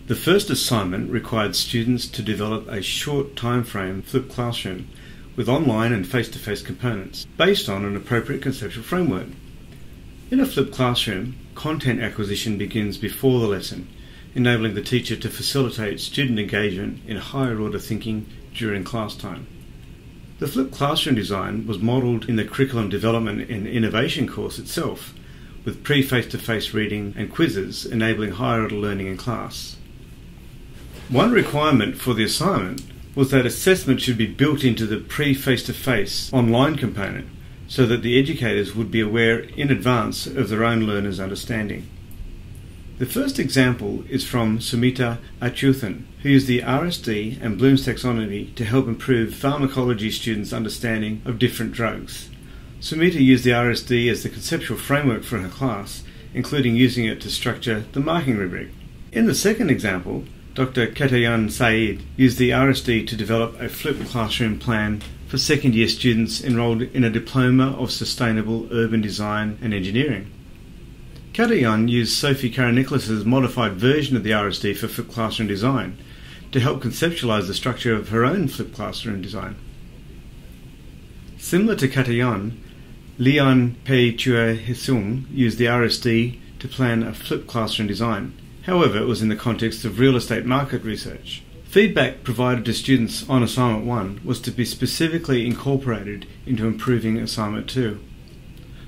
The first assignment required students to develop a short time frame flipped classroom with online and face-to-face components based on an appropriate conceptual framework. In a flipped classroom, content acquisition begins before the lesson, enabling the teacher to facilitate student engagement in higher order thinking during class time. The flipped classroom design was modelled in the Curriculum Development and Innovation course itself, with pre-face-to-face reading and quizzes enabling higher order learning in class. One requirement for the assignment was that assessment should be built into the pre-face-to-face online component so that the educators would be aware in advance of their own learners' understanding. The first example is from Sumita Achuthan, who used the RSD and Bloom's taxonomy to help improve pharmacology students' understanding of different drugs. Sumita used the RSD as the conceptual framework for her class, including using it to structure the marking rubric. In the second example, Dr. Katayan Saeed used the RSD to develop a flipped classroom plan for second-year students enrolled in a Diploma of Sustainable Urban Design and Engineering. Katayan used Sophie Karanicholas's modified version of the RSD for flipped classroom design to help conceptualise the structure of her own flipped classroom design. Similar to Katayan, Leon Pei Chue Hesung used the RSD to plan a flipped classroom design. However, it was in the context of real estate market research. Feedback provided to students on Assignment 1 was to be specifically incorporated into improving Assignment 2.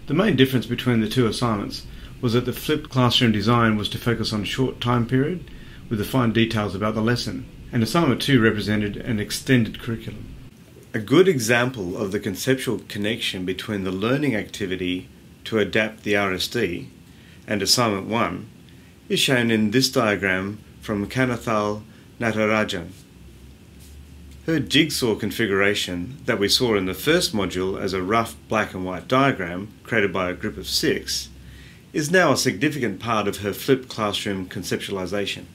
The main difference between the two assignments was that the flipped classroom design was to focus on a short time period with the fine details about the lesson, and Assignment 2 represented an extended curriculum. A good example of the conceptual connection between the learning activity to adapt the RSD and Assignment 1 is shown in this diagram from Kanathal Natarajan. Her jigsaw configuration that we saw in the first module as a rough black and white diagram created by a group of 6 is now a significant part of her flipped classroom conceptualization.